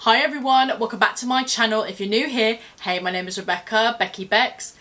Hi everyone, welcome back to my channel. If you're new here, hey, my name is Rebecca, Becky Bex.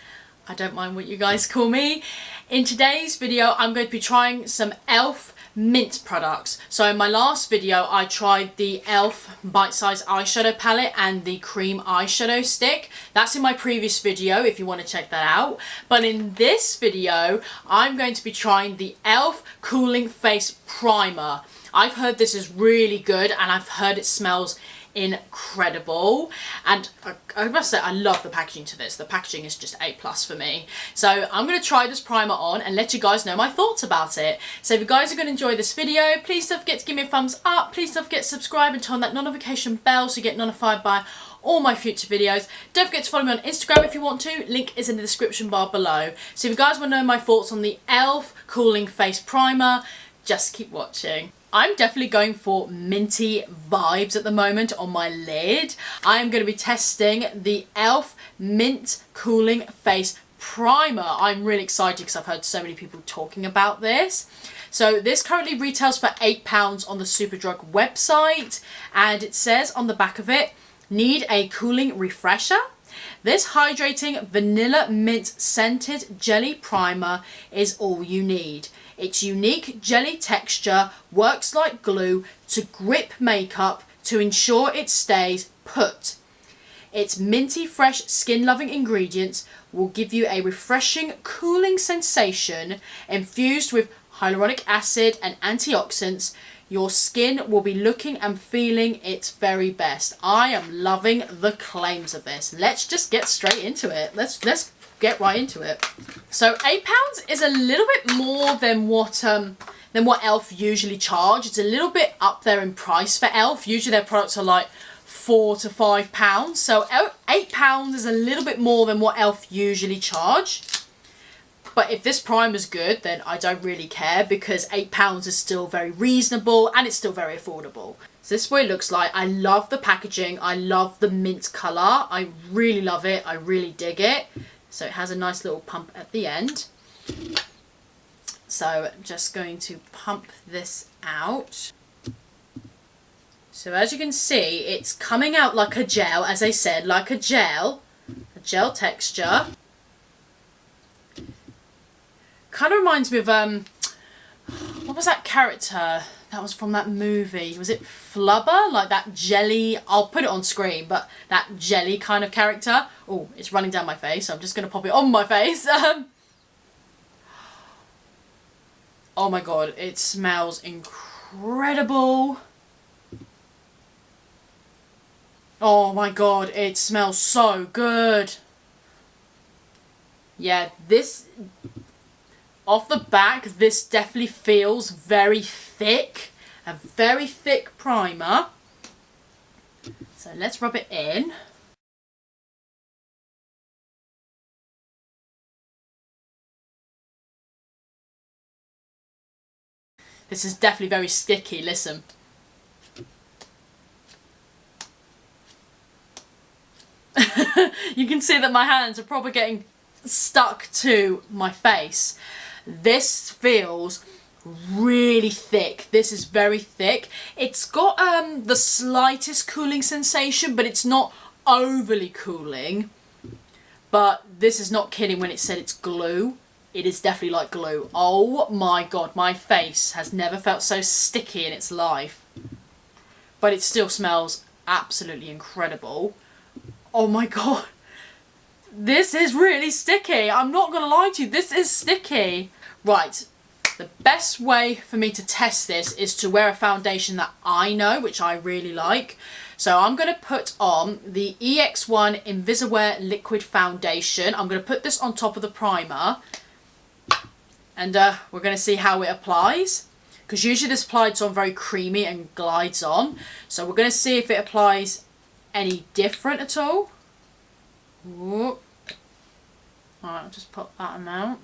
I don't mind what you guys call me. In today's video, I'm going to be trying some e.l.f. mint products. So in my last video, I tried the e.l.f. bite-sized eyeshadow palette and the cream eyeshadow stick. That's in my previous video if you want to check that out. But in this video, I'm going to be trying the e.l.f. Cooling Face Primer. I've heard this is really good and I've heard it smells incredible, and I must say I love the packaging to this. The packaging is just A+ for me. So I'm going to try this primer on and let you guys know my thoughts about it. So if you guys are going to enjoy this video, please don't forget to give me a thumbs up, please don't forget to subscribe and turn on that notification bell so you get notified by all my future videos. Don't forget to follow me on Instagram if you want to, link is in the description bar below. So if you guys want to know my thoughts on the e.l.f. Cooling Face Primer, just keep watching. I'm definitely going for minty vibes at the moment on my lid. I'm going to be testing the e.l.f. Mint Cooling Face Primer. I'm really excited because I've heard so many people talking about this. So this currently retails for £8 on the Superdrug website, and it says on the back of it, need a cooling refresher? This hydrating vanilla mint scented jelly primer is all you need. Its unique jelly texture works like glue to grip makeup to ensure it stays put. Its minty fresh skin loving ingredients will give you a refreshing cooling sensation infused with hyaluronic acid and antioxidants. Your skin will be looking and feeling its very best. I am loving the claims of this. Let's just get straight into it. Let's get right into it. So £8 is a little bit more than what e.l.f. usually charge. It's a little bit up there in price for e.l.f. Usually their products are like £4 to £5. So £8 is a little bit more than what e.l.f. usually charge. But if this primer's good, then I don't really care because £8 is still very reasonable and it's still very affordable. So this is what it looks like. I love the packaging. I love the mint colour. I really love it. I really dig it. So it has a nice little pump at the end. So I'm just going to pump this out. So as you can see, it's coming out like a gel, as I said, like a gel texture. Kind of reminds me of, what was that character that was from that movie? Was it Flubber? Like that jelly, I'll put it on screen, but that jelly kind of character. Oh, it's running down my face, so I'm just going to pop it on my face. Oh my god, it smells incredible. Oh my god, it smells so good. Yeah, this... Off the back, this definitely feels very thick, a very thick primer. So let's rub it in. This is definitely very sticky, listen. You can see that my hands are probably getting stuck to my face. This feels really thick. This is very thick. It's got the slightest cooling sensation, but it's not overly cooling. But this is not kidding when it said it's glue. It is definitely like glue. Oh my god, my face has never felt so sticky in its life. But it still smells absolutely incredible. Oh my god. This is really sticky. I'm not going to lie to you. This is sticky. Right. The best way for me to test this is to wear a foundation that I know, which I really like. So I'm going to put on the EX1 invisiwear liquid foundation. I'm going to put this on top of the primer. And we're going to see how it applies. Because usually this applies on very creamy and glides on. So we're going to see if it applies any different at all. Ooh. Alright, I'll just put that amount.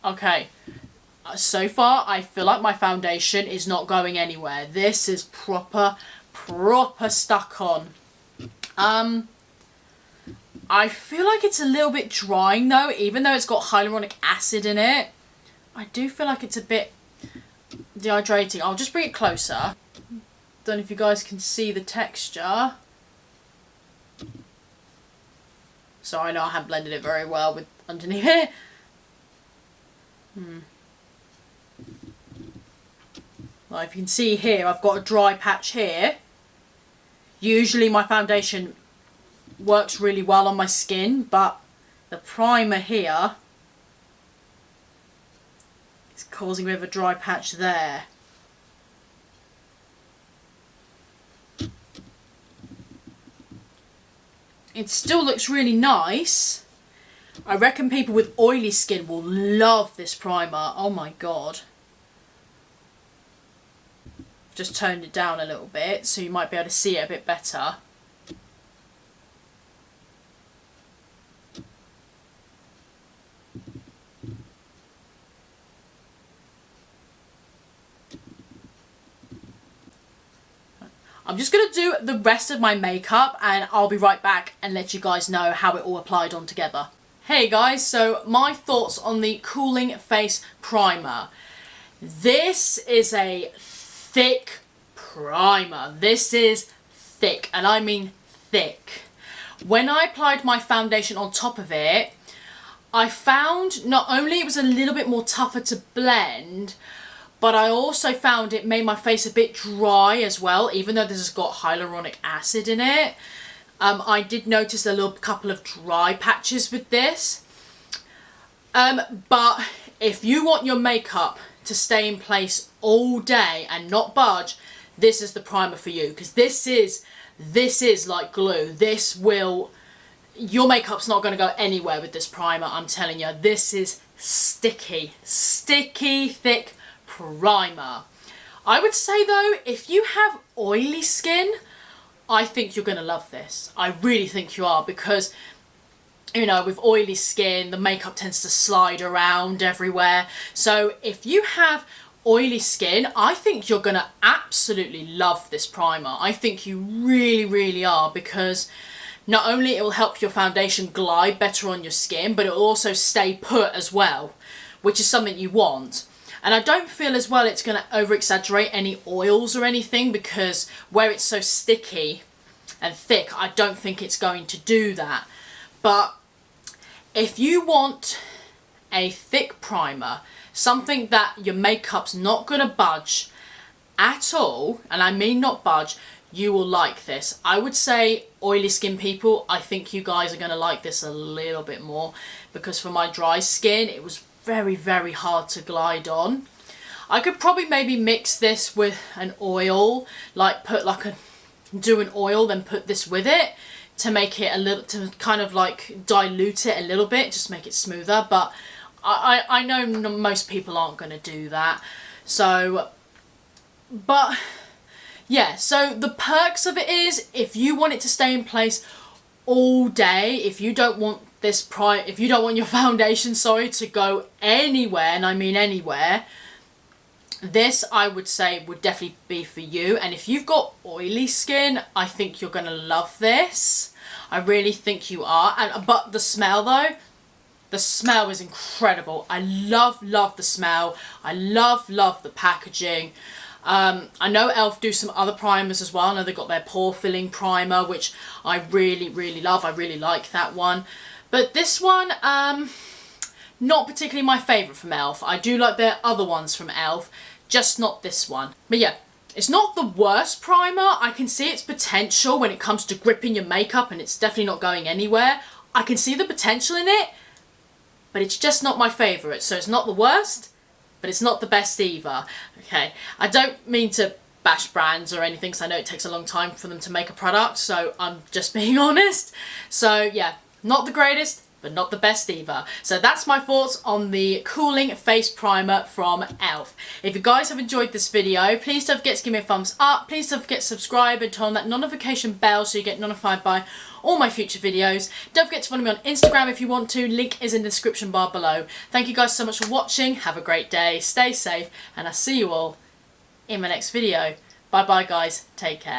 Okay, so far I feel like my foundation is not going anywhere. This is proper stuck on. I feel like it's a little bit drying though, even though it's got hyaluronic acid in it. I do feel like it's a bit dehydrating. I'll just bring it closer. Don't know if you guys can see the texture. So I know I haven't blended it very well with underneath it. Well, if you can see here, I've got a dry patch here. Usually my foundation works really well on my skin, but the primer here is causing a bit of a dry patch there. It still looks really nice. I reckon people with oily skin will love this primer. Oh my god. Just toned it down a little bit so you might be able to see it a bit better. I'm just going to do the rest of my makeup and I'll be right back and let you guys know how it all applied on together. Hey guys, so my thoughts on the Cooling Face Primer. This is a thick primer. This is thick, and I mean thick. When I applied my foundation on top of it, I found not only it was a little bit more tougher to blend, but I also found it made my face a bit dry as well, even though this has got hyaluronic acid in it. I did notice a little couple of dry patches with this. But if you want your makeup to stay in place all day and not budge, this is the primer for you, because this is like glue. This will, your makeup's not going to go anywhere with this primer, I'm telling you. This is sticky, thick primer. I would say though, if you have oily skin, I think you're going to love this. I really think you are, because you know, with oily skin, the makeup tends to slide around everywhere. So if you have oily skin, I think you're going to absolutely love this primer. I think you really are, because not only it will help your foundation glide better on your skin, but it will also stay put as well, which is something you want. And I don't feel as well it's going to over exaggerate any oils or anything, because where it's so sticky and thick, I don't think it's going to do that. But if you want a thick primer, something that your makeup's not going to budge at all, and I mean not budge, you will like this. I would say oily skin people, I think you guys are going to like this a little bit more, because for my dry skin it was very hard to glide on. I could probably maybe mix this with an oil, like do an oil then put this with it to make it a little, to kind of like dilute it a little bit, just make it smoother. But I know most people aren't going to do that. So, but yeah, so the perks of it is, if you want it to stay in place all day, if you don't want if you don't want your foundation, sorry, to go anywhere, and I mean anywhere, this I would say would definitely be for you. And if you've got oily skin, I think you're going to love this. I really think you are. But the smell though, the smell is incredible. I love the smell. I love the packaging. I know ELF do some other primers as well. I know they've got their pore filling primer, which I really love. I really like that one. But this one, not particularly my favourite from ELF. I do like their other ones from ELF, just not this one. But yeah, it's not the worst primer. I can see its potential when it comes to gripping your makeup, and it's definitely not going anywhere. I can see the potential in it, but it's just not my favourite. So it's not the worst, but it's not the best either. Okay, I don't mean to bash brands or anything, because I know it takes a long time for them to make a product, so I'm just being honest. So yeah, not the greatest, but not the best either. So that's my thoughts on the Cooling Face Primer from ELF. If you guys have enjoyed this video, please don't forget to give me a thumbs up. Please don't forget to subscribe and turn on that notification bell so you get notified by all my future videos. Don't forget to follow me on Instagram if you want to. Link is in the description bar below. Thank you guys so much for watching. Have a great day. Stay safe, and I'll see you all in my next video. Bye bye guys. Take care.